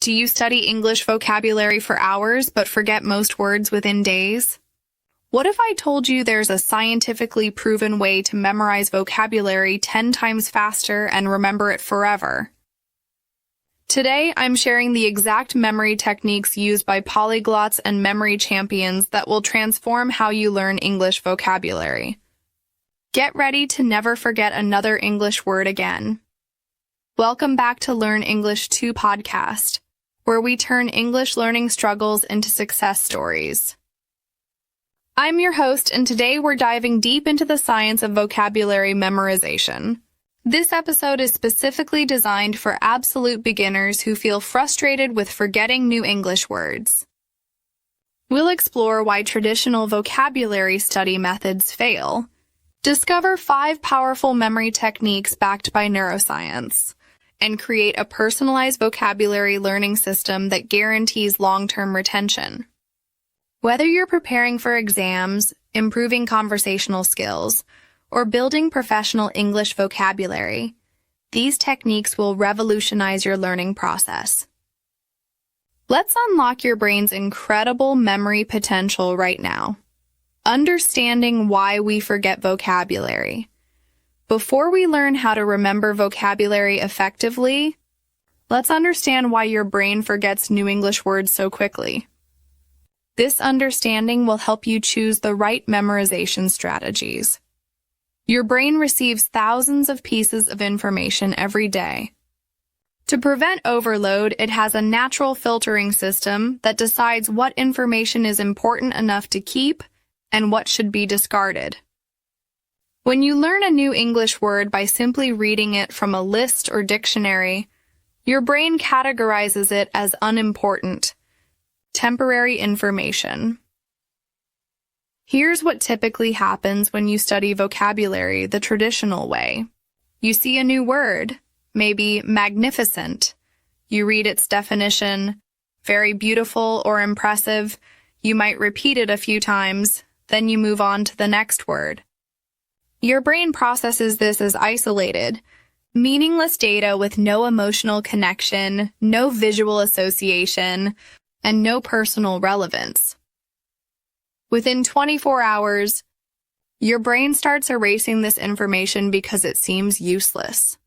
Do you study English vocabulary for hours but forget most words within days? What if I told you there's a scientifically proven way to memorize vocabulary 10 times faster and remember it forever? Today, I'm sharing the exact memory techniques used by polyglots and memory champions that will transform how you learn English vocabulary. Get ready to never forget another English word again. Welcome back to Learn English 2 podcast, where we turn English learning struggles into success stories. I'm your host, and today we're diving deep into the science of vocabulary memorization. This episode is specifically designed for absolute beginners who feel frustrated with forgetting new English words. We'll explore why traditional vocabulary study methods fail, discover 5 powerful memory techniques backed by neuroscience, and create a personalized vocabulary learning system that guarantees long-term retention. Whether you're preparing for exams, improving conversational skills, or building professional English vocabulary, these techniques will revolutionize your learning process. Let's unlock your brain's incredible memory potential right now. Understanding why we forget vocabulary. Before we learn how to remember vocabulary effectively, let's understand why your brain forgets new English words so quickly. This understanding will help you choose the right memorization strategies. Your brain receives thousands of pieces of information every day. To prevent overload, it has a natural filtering system that decides what information is important enough to keep and what should be discarded. When you learn a new English word by simply reading it from a list or dictionary, your brain categorizes it as unimportant, temporary information. Here's what typically happens when you study vocabulary the traditional way. You see a new word, maybe magnificent. You read its definition, very beautiful or impressive. You might repeat it a few times, then you move on to the next word. Your brain processes this as isolated, meaningless data with no emotional connection, no visual association, and no personal relevance. Within 24 hours, your brain starts erasing this information because it seems useless.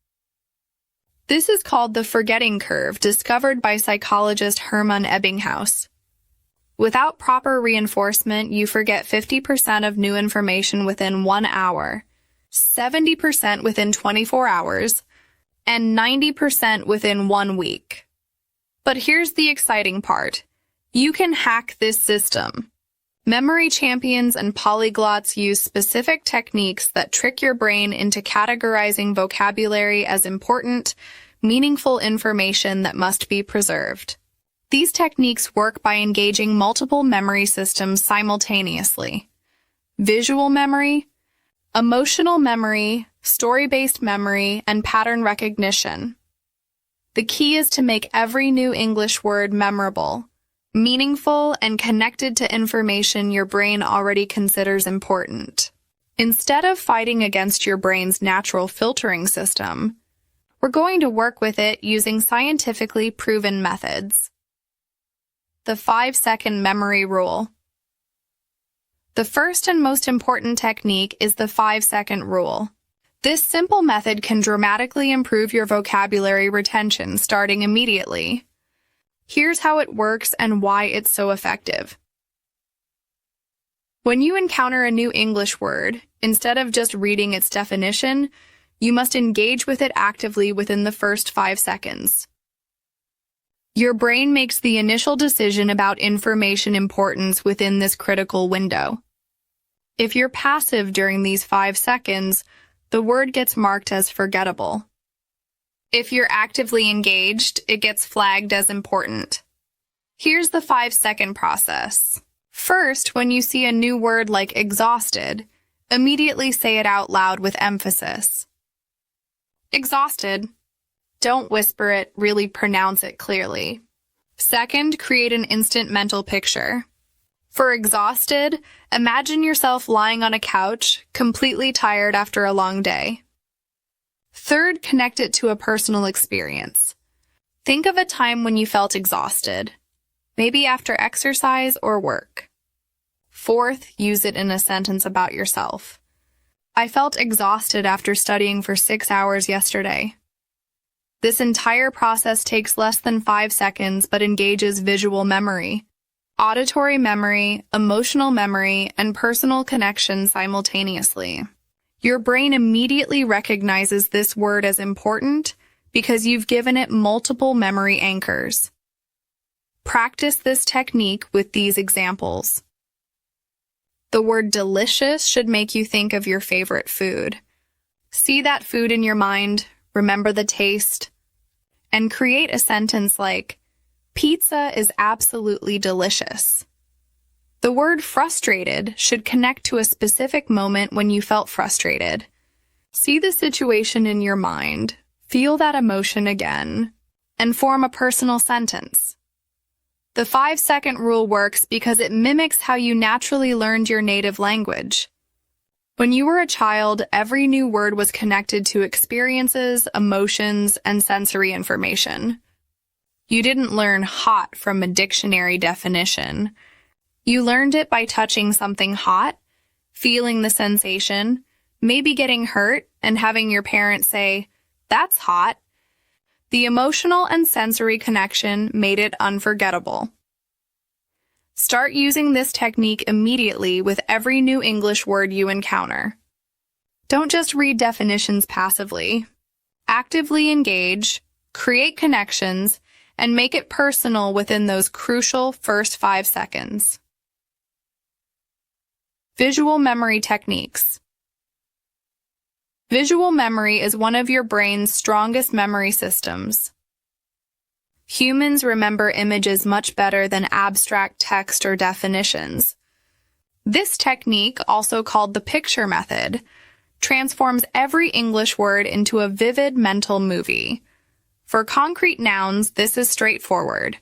This is called the forgetting curve, discovered by psychologist Hermann Ebbinghaus. Without proper reinforcement, you forget 50% of new information within 1 hour, 70% within 24 hours, and 90% within 1 week. But here's the exciting part. You can hack this system. Memory champions and polyglots use specific techniques that trick your brain into categorizing vocabulary as important, meaningful information that must be preserved. These techniques work by engaging multiple memory systems simultaneously: visual memory, emotional memory, story-based memory, and pattern recognition. The key is to make every new English word memorable, meaningful, and connected to information your brain already considers important. Instead of fighting against your brain's natural filtering system, we're going to work with it using scientifically proven methods. The 5-second memory rule. The first and most important technique is the 5-second rule. This simple method can dramatically improve your vocabulary retention starting immediately. Here's how it works and why it's so effective. When you encounter a new English word, instead of just reading its definition, you must engage with it actively within the first 5 seconds. Your brain makes the initial decision about information importance within this critical window. If you're passive during these 5 seconds, the word gets marked as forgettable. If you're actively engaged, it gets flagged as important. Here's the 5-second process. First, when you see a new word like exhausted, immediately say it out loud with emphasis. Exhausted. Don't whisper it, really pronounce it clearly. Second, create an instant mental picture. For exhausted, imagine yourself lying on a couch, completely tired after a long day. Third, connect it to a personal experience. Think of a time when you felt exhausted, maybe after exercise or work. Fourth, use it in a sentence about yourself. I felt exhausted after studying for 6 hours yesterday. This entire process takes less than 5 seconds but engages visual memory, auditory memory, emotional memory, and personal connection simultaneously. Your brain immediately recognizes this word as important because you've given it multiple memory anchors. Practice this technique with these examples. The word delicious should make you think of your favorite food. See that food in your mind, remember the taste, and create a sentence like, pizza is absolutely delicious. The word frustrated should connect to a specific moment when you felt frustrated. See the situation in your mind, feel that emotion again, and form a personal sentence. The 5-second rule works because it mimics how you naturally learned your native language. When you were a child, every new word was connected to experiences, emotions, and sensory information. You didn't learn hot from a dictionary definition. You learned it by touching something hot, feeling the sensation, maybe getting hurt, and having your parents say, "That's hot." The emotional and sensory connection made it unforgettable. Start using this technique immediately with every new English word you encounter. Don't just read definitions passively. Actively engage, create connections, and make it personal within those crucial first 5 seconds. Visual memory techniques. Visual memory is one of your brain's strongest memory systems. Humans remember images much better than abstract text or definitions. This technique, also called the picture method, transforms every English word into a vivid mental movie. For concrete nouns, this is straightforward.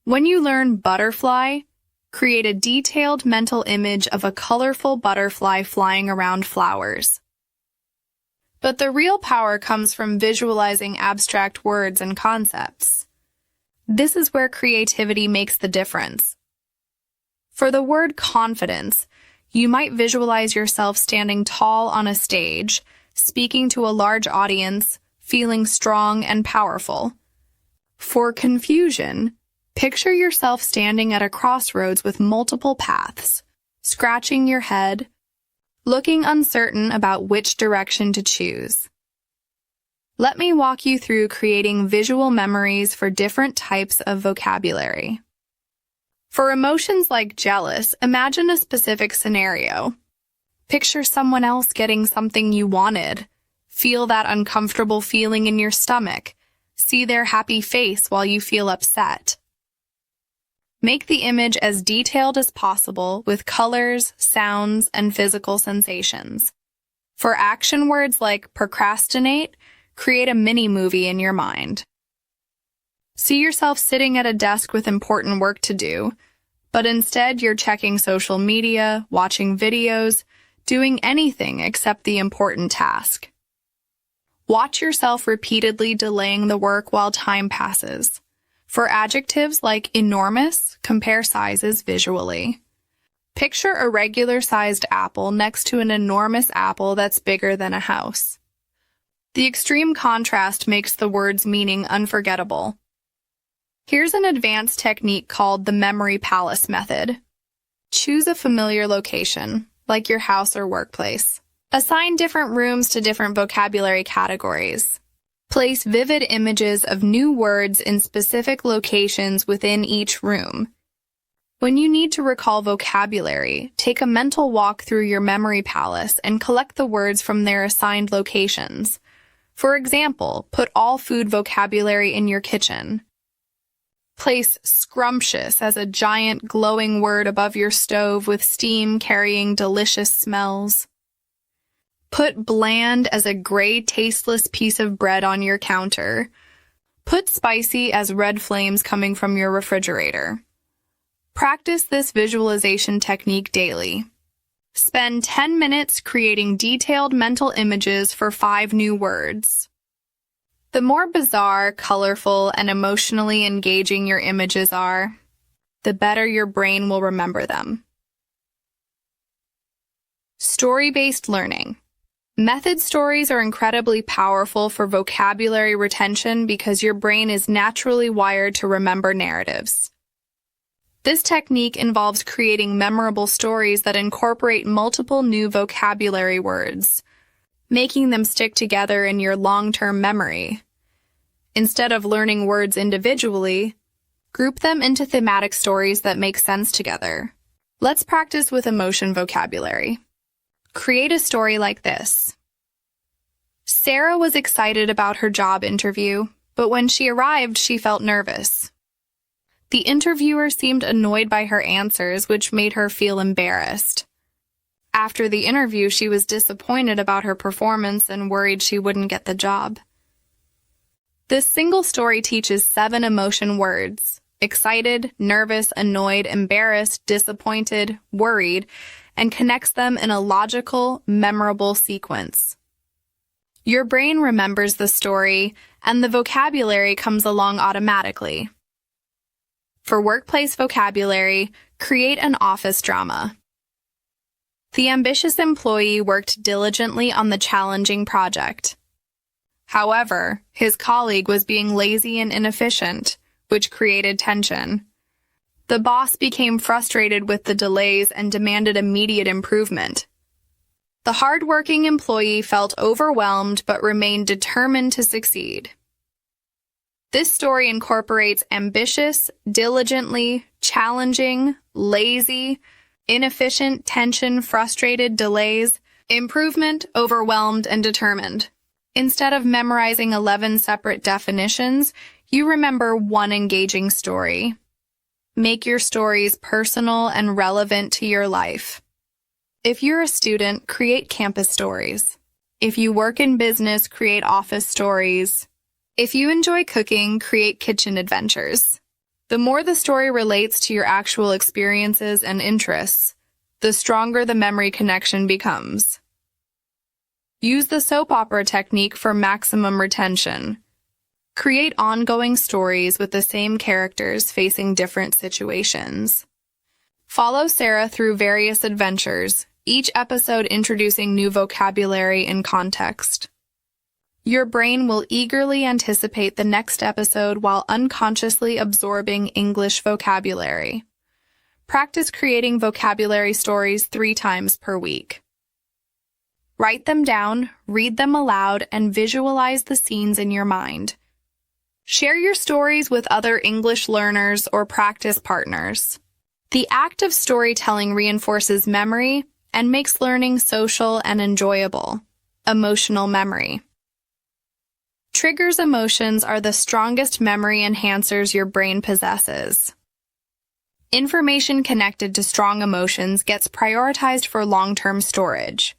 When you learn butterfly, create a detailed mental image of a colorful butterfly flying around flowers. But the real power comes from visualizing abstract words and concepts. This is where creativity makes the difference. For the word confidence, you might visualize yourself standing tall on a stage, speaking to a large audience, feeling strong and powerful. For confusion, picture yourself standing at a crossroads with multiple paths, scratching your head, looking uncertain about which direction to choose. Let me walk you through creating visual memories for different types of vocabulary. For emotions like jealous, imagine a specific scenario. Picture someone else getting something you wanted. Feel that uncomfortable feeling in your stomach. See their happy face while you feel upset. Make the image as detailed as possible with colors, sounds, and physical sensations. For action words like procrastinate, create a mini-movie in your mind. See yourself sitting at a desk with important work to do, but instead you're checking social media, watching videos, doing anything except the important task. Watch yourself repeatedly delaying the work while time passes. For adjectives like enormous, compare sizes visually. Picture a regular-sized apple next to an enormous apple that's bigger than a house. The extreme contrast makes the word's meaning unforgettable. Here's an advanced technique called the memory palace method. Choose a familiar location, like your house or workplace. Assign different rooms to different vocabulary categories. Place vivid images of new words in specific locations within each room. When you need to recall vocabulary, take a mental walk through your memory palace and collect the words from their assigned locations. For example, put all food vocabulary in your kitchen. Place scrumptious as a giant glowing word above your stove with steam carrying delicious smells. Put bland as a gray, tasteless piece of bread on your counter. Put spicy as red flames coming from your refrigerator. Practice this visualization technique daily. Spend 10 minutes creating detailed mental images for 5 new words. The more bizarre, colorful, and emotionally engaging your images are, the better your brain will remember them. Story-based learning. Method stories are incredibly powerful for vocabulary retention because your brain is naturally wired to remember narratives. This technique involves creating memorable stories that incorporate multiple new vocabulary words, making them stick together in your long-term memory. Instead of learning words individually, group them into thematic stories that make sense together. Let's practice with emotion vocabulary. Create a story like this. Sarah was excited about her job interview, but when she arrived, she felt nervous. The interviewer seemed annoyed by her answers, which made her feel embarrassed. After the interview, she was disappointed about her performance and worried she wouldn't get the job. This single story teaches 7 emotion words: excited, nervous, annoyed, embarrassed, disappointed, worried, and connects them in a logical, memorable sequence. Your brain remembers the story, and the vocabulary comes along automatically. For workplace vocabulary, create an office drama. The ambitious employee worked diligently on the challenging project. However, his colleague was being lazy and inefficient, which created tension. The boss became frustrated with the delays and demanded immediate improvement. The hard-working employee felt overwhelmed but remained determined to succeed. This story incorporates ambitious, diligently, challenging, lazy, inefficient, tension, frustrated, delays, improvement, overwhelmed, and determined. Instead of memorizing 11 separate definitions, you remember one engaging story. Make your stories personal and relevant to your life. If you're a student, create campus stories. If you work in business, create office stories. If you enjoy cooking, create kitchen adventures. The more the story relates to your actual experiences and interests, the stronger the memory connection becomes. Use the soap opera technique for maximum retention. Create ongoing stories with the same characters facing different situations. Follow Sarah through various adventures, each episode introducing new vocabulary and context. Your brain will eagerly anticipate the next episode while unconsciously absorbing English vocabulary. Practice creating vocabulary stories 3 times per week. Write them down, read them aloud, and visualize the scenes in your mind. Share your stories with other English learners or practice partners. The act of storytelling reinforces memory and makes learning social and enjoyable. Emotional memory. Triggers emotions are the strongest memory enhancers your brain possesses. Information connected to strong emotions gets prioritized for long-term storage.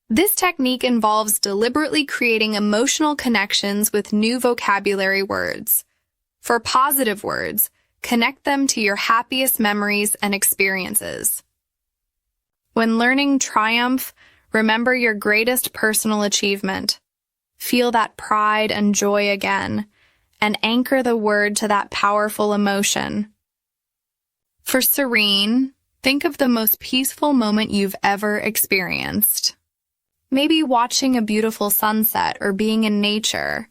This technique involves deliberately creating emotional connections with new vocabulary words. For positive words, connect them to your happiest memories and experiences. When learning triumph, remember your greatest personal achievement. Feel that pride and joy again, and anchor the word to that powerful emotion. For serene, think of the most peaceful moment you've ever experienced. Maybe watching a beautiful sunset or being in nature,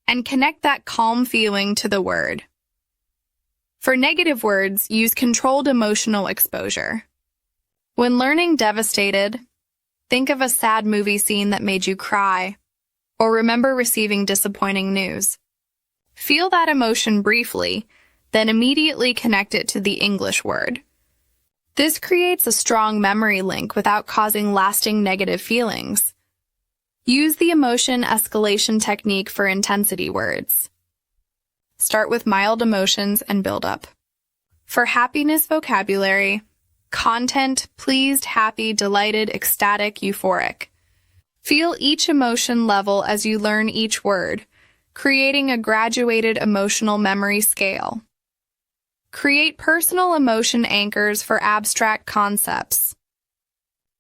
and connect that calm feeling to the word. For negative words, use controlled emotional exposure. When learning devastated, think of a sad movie scene that made you cry, or remember receiving disappointing news. Feel that emotion briefly, then immediately connect it to the English word. This creates a strong memory link without causing lasting negative feelings. Use the emotion escalation technique for intensity words. Start with mild emotions and build up. For happiness vocabulary, content, pleased, happy, delighted, ecstatic, euphoric. Feel each emotion level as you learn each word, creating a graduated emotional memory scale. Create personal emotion anchors for abstract concepts.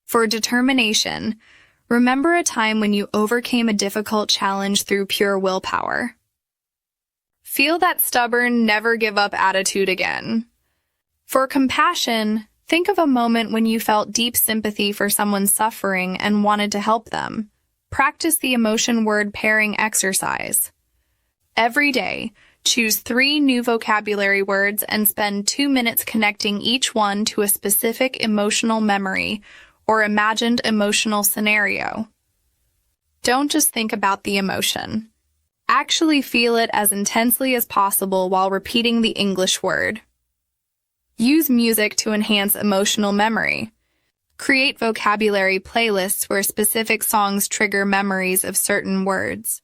For determination, Remember a time when you overcame a difficult challenge through pure willpower. Feel that stubborn, never give up attitude again. For compassion, think of a moment when you felt deep sympathy for someone's suffering and wanted to help them. Practice the emotion word pairing exercise. Every day, choose 3 new vocabulary words and spend 2 minutes connecting each one to a specific emotional memory or imagined emotional scenario. Don't just think about the emotion. Actually feel it as intensely as possible while repeating the English word. Use music to enhance emotional memory. Create vocabulary playlists where specific songs trigger memories of certain words.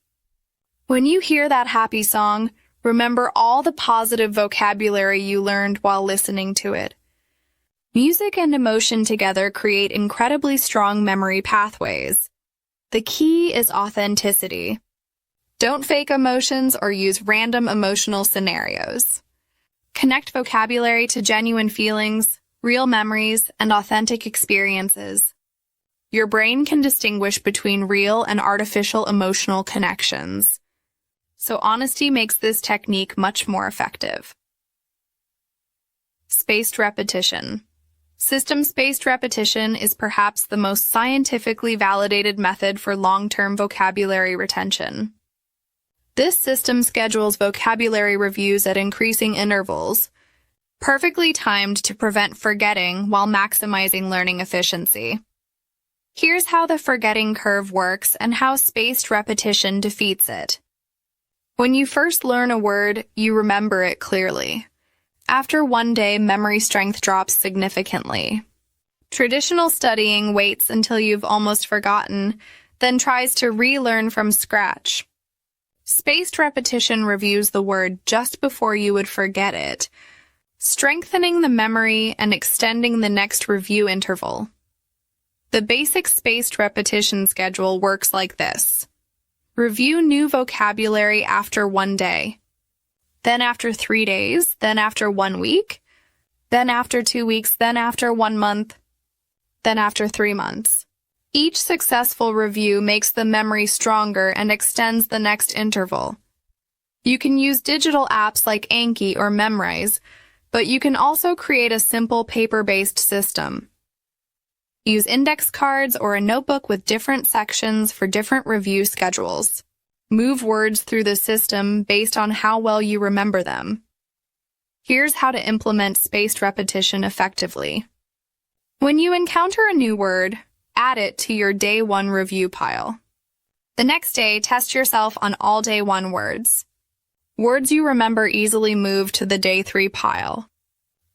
When you hear that happy song, remember all the positive vocabulary you learned while listening to it. Music and emotion together create incredibly strong memory pathways. The key is authenticity. Don't fake emotions or use random emotional scenarios. Connect vocabulary to genuine feelings, real memories, and authentic experiences. Your brain can distinguish between real and artificial emotional connections. So honesty makes this technique much more effective. Spaced repetition. System-spaced repetition is perhaps the most scientifically validated method for long-term vocabulary retention. This system schedules vocabulary reviews at increasing intervals, perfectly timed to prevent forgetting while maximizing learning efficiency. Here's how the forgetting curve works and how spaced repetition defeats it. When you first learn a word, you remember it clearly. After one day, memory strength drops significantly. Traditional studying waits until you've almost forgotten, then tries to relearn from scratch. Spaced repetition reviews the word just before you would forget it, strengthening the memory and extending the next review interval. The basic spaced repetition schedule works like this. Review new vocabulary after 1 day. Then after 3 days, then after 1 week, then after 2 weeks, then after 1 month, then after 3 months. Each successful review makes the memory stronger and extends the next interval. You can use digital apps like Anki or Memrise, but you can also create a simple paper-based system. Use index cards or a notebook with different sections for different review schedules. Move words through the system based on how well you remember them. Here's how to implement spaced repetition effectively. When you encounter a new word, add it to your Day 1 review pile. The next day, test yourself on all Day 1 words. Words you remember easily move to the Day 3 pile.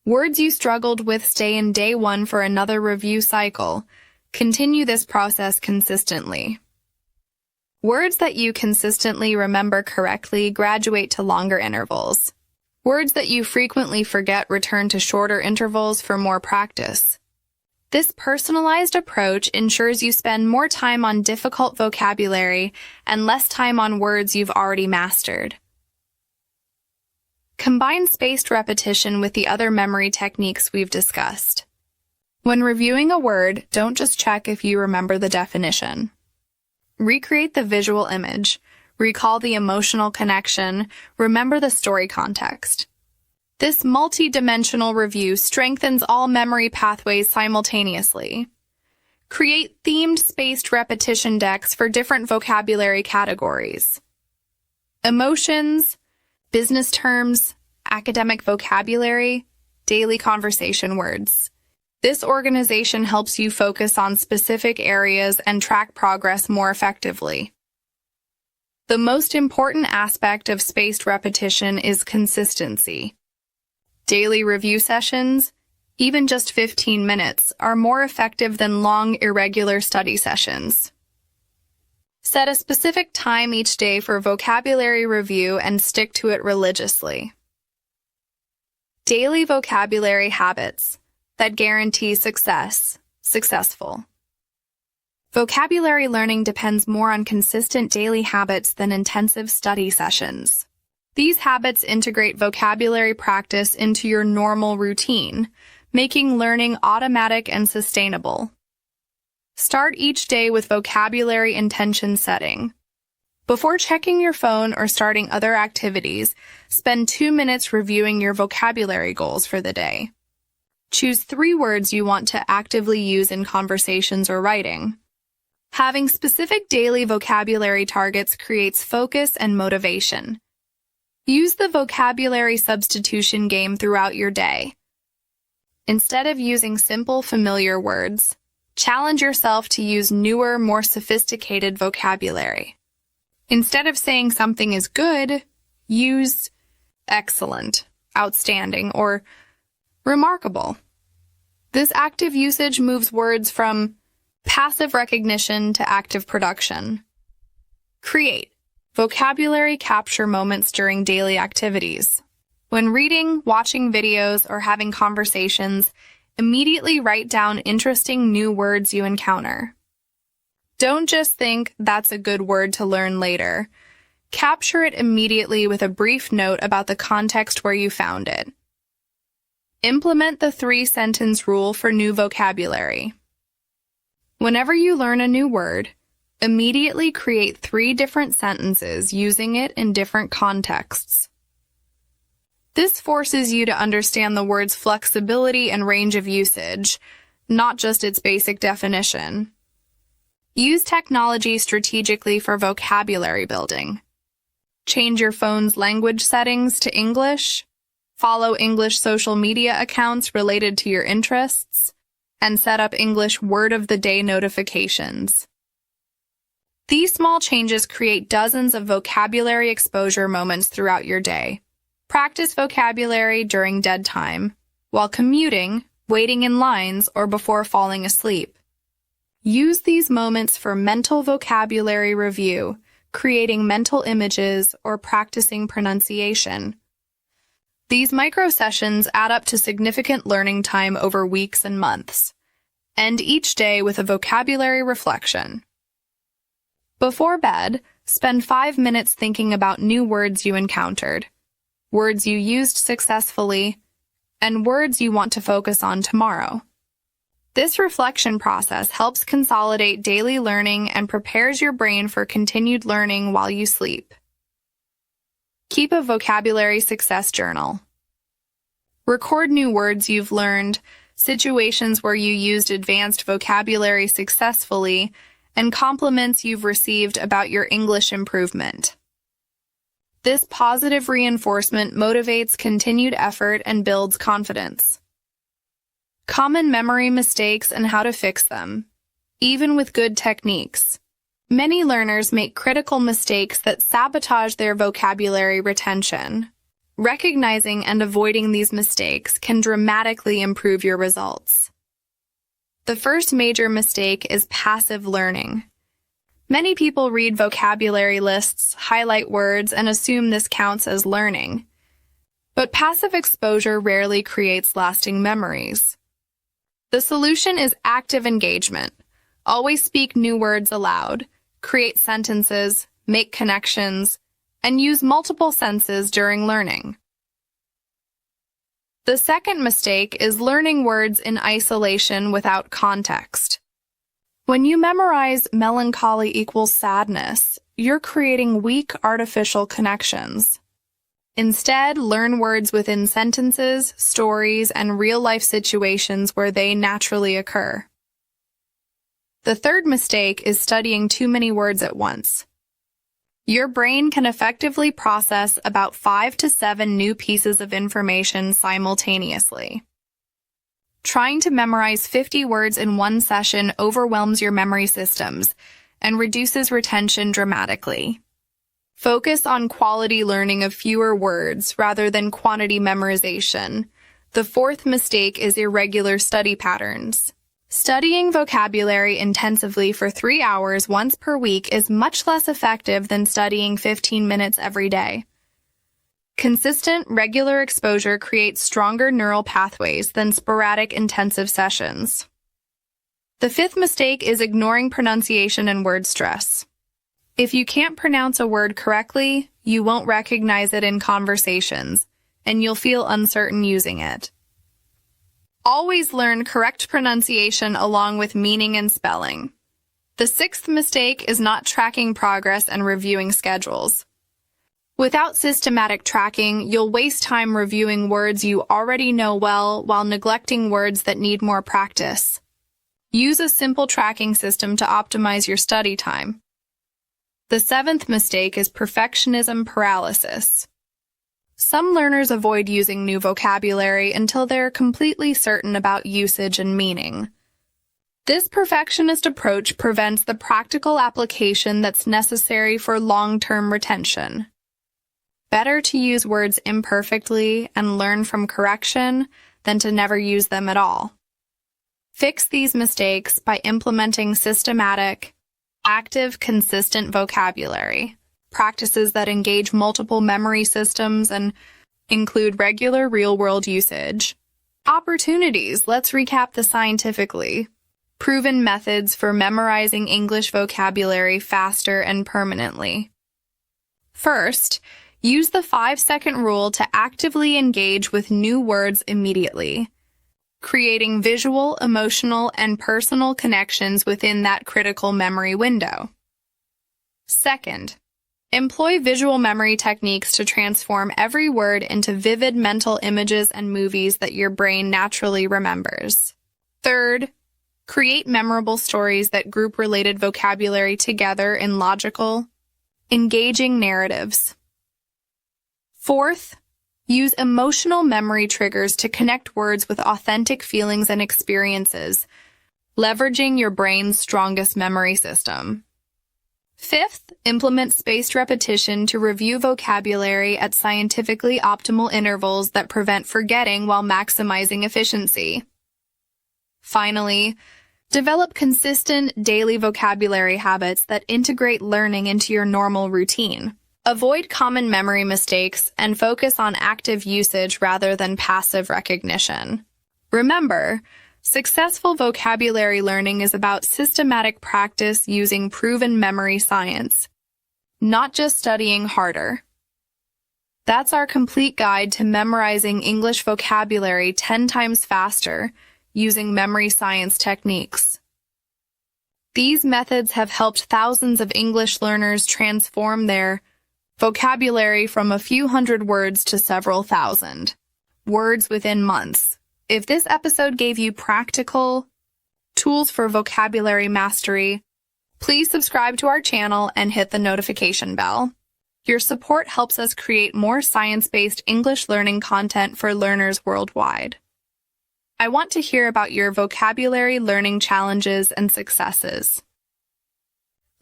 Words you struggled with stay in Day 1 for another review cycle. Continue this process consistently. Words that you consistently remember correctly graduate to longer intervals. Words that you frequently forget return to shorter intervals for more practice. This personalized approach ensures you spend more time on difficult vocabulary and less time on words you've already mastered. Combine spaced repetition with the other memory techniques we've discussed. When reviewing a word, don't just check if you remember the definition. Recreate the visual image, recall the emotional connection, remember the story context. This multi-dimensional review strengthens all memory pathways simultaneously. Create themed spaced repetition decks for different vocabulary categories. Emotions, business terms, academic vocabulary, daily conversation words. This organization helps you focus on specific areas and track progress more effectively. The most important aspect of spaced repetition is consistency. Daily review sessions, even just 15 minutes, are more effective than long, irregular study sessions. Set a specific time each day for vocabulary review and stick to it religiously. Daily vocabulary habits that guarantee successful. Vocabulary learning depends more on consistent daily habits than intensive study sessions. These habits integrate vocabulary practice into your normal routine, making learning automatic and sustainable. Start each day with vocabulary intention setting. Before checking your phone or starting other activities, spend 2 minutes reviewing your vocabulary goals for the day. Choose 3 words you want to actively use in conversations or writing. Having specific daily vocabulary targets creates focus and motivation. Use the vocabulary substitution game throughout your day. Instead of using simple, familiar words, challenge yourself to use newer, more sophisticated vocabulary. Instead of saying something is good, use excellent, outstanding, or remarkable. This active usage moves words from passive recognition to active production. Create vocabulary capture moments during daily activities. When reading, watching videos, or having conversations, immediately write down interesting new words you encounter. Don't just think that's a good word to learn later. Capture it immediately with a brief note about the context where you found it. Implement the 3-sentence rule for new vocabulary. Whenever you learn a new word, immediately create 3 different sentences using it in different contexts. This forces you to understand the word's flexibility and range of usage, not just its basic definition. Use technology strategically for vocabulary building. Change your phone's language settings to English, follow English social media accounts related to your interests, and set up English word of the day notifications. These small changes create dozens of vocabulary exposure moments throughout your day. Practice vocabulary during dead time, while commuting, waiting in lines, or before falling asleep. Use these moments for mental vocabulary review, creating mental images, or practicing pronunciation. These micro-sessions add up to significant learning time over weeks and months. End each day with a vocabulary reflection. Before bed, spend 5 minutes thinking about new words you encountered, words you used successfully, and words you want to focus on tomorrow. This reflection process helps consolidate daily learning and prepares your brain for continued learning while you sleep. Keep a vocabulary success journal. Record new words you've learned, situations where you used advanced vocabulary successfully, and compliments you've received about your English improvement. This positive reinforcement motivates continued effort and builds confidence. Common memory mistakes and how to fix them. Even with good techniques, many learners make critical mistakes that sabotage their vocabulary retention. Recognizing and avoiding these mistakes can dramatically improve your results. The first major mistake is passive learning. Many people read vocabulary lists, highlight words, and assume this counts as learning. But passive exposure rarely creates lasting memories. The solution is active engagement. Always speak new words aloud, create sentences, make connections, and use multiple senses during learning. The second mistake is learning words in isolation without context. When you memorize melancholy equals sadness, you're creating weak artificial connections. Instead, learn words within sentences, stories, and real-life situations where they naturally occur. The third mistake is studying too many words at once. Your brain can effectively process about 5 to 7 new pieces of information simultaneously. Trying to memorize 50 words in one session overwhelms your memory systems and reduces retention dramatically. Focus on quality learning of fewer words rather than quantity memorization. The fourth mistake is irregular study patterns. Studying vocabulary intensively for 3 hours once per week is much less effective than studying 15 minutes every day. Consistent, regular exposure creates stronger neural pathways than sporadic, intensive sessions. The fifth mistake is ignoring pronunciation and word stress. If you can't pronounce a word correctly, you won't recognize it in conversations, and you'll feel uncertain using it. Always learn correct pronunciation along with meaning and spelling. The sixth mistake is not tracking progress and reviewing schedules. Without systematic tracking, you'll waste time reviewing words you already know well while neglecting words that need more practice. Use a simple tracking system to optimize your study time. The seventh mistake is perfectionism paralysis. Some learners avoid using new vocabulary until they're completely certain about usage and meaning. This perfectionist approach prevents the practical application that's necessary for long-term retention. Better to use words imperfectly and learn from correction than to never use them at all. Fix these mistakes by implementing systematic, active, consistent vocabulary, practices that engage multiple memory systems and include regular real-world usage. Opportunities. Let's recap the scientifically proven methods for memorizing English vocabulary faster and permanently. First, use the 5-second rule to actively engage with new words immediately, creating visual, emotional, and personal connections within that critical memory window. Second, employ visual memory techniques to transform every word into vivid mental images and movies that your brain naturally remembers. Third, create memorable stories that group related vocabulary together in logical, engaging narratives. Fourth, use emotional memory triggers to connect words with authentic feelings and experiences, leveraging your brain's strongest memory system. Fifth, implement spaced repetition to review vocabulary at scientifically optimal intervals that prevent forgetting while maximizing efficiency. Finally, develop consistent daily vocabulary habits that integrate learning into your normal routine. Avoid common memory mistakes and focus on active usage rather than passive recognition. Remember, successful vocabulary learning is about systematic practice using proven memory science, not just studying harder. That's our complete guide to memorizing English vocabulary 10 times faster using memory science techniques. These methods have helped thousands of English learners transform their vocabulary from a few hundred words to several thousand words within months. If this episode gave you practical tools for vocabulary mastery, please subscribe to our channel and hit the notification bell. Your support helps us create more science-based English learning content for learners worldwide. I want to hear about your vocabulary learning challenges and successes.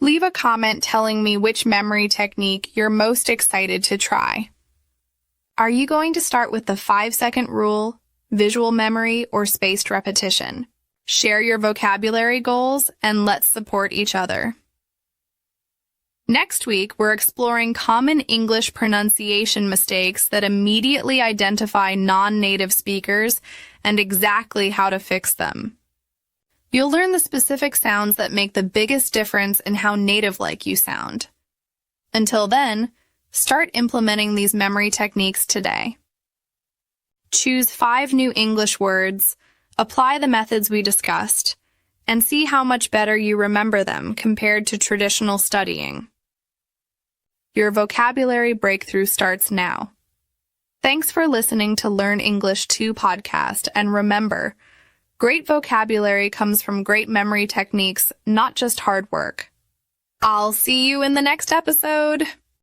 Leave a comment telling me which memory technique you're most excited to try. Are you going to start with the 5-second rule, visual memory, or spaced repetition? Share your vocabulary goals and let's support each other. Next week, we're exploring common English pronunciation mistakes that immediately identify non-native speakers and exactly how to fix them. You'll learn the specific sounds that make the biggest difference in how native-like you sound. Until then, start implementing these memory techniques today. Choose 5 new English words, apply the methods we discussed, and see how much better you remember them compared to traditional studying. Your vocabulary breakthrough starts now. Thanks for listening to Learn English 2 podcast, and remember, great vocabulary comes from great memory techniques, not just hard work. I'll see you in the next episode.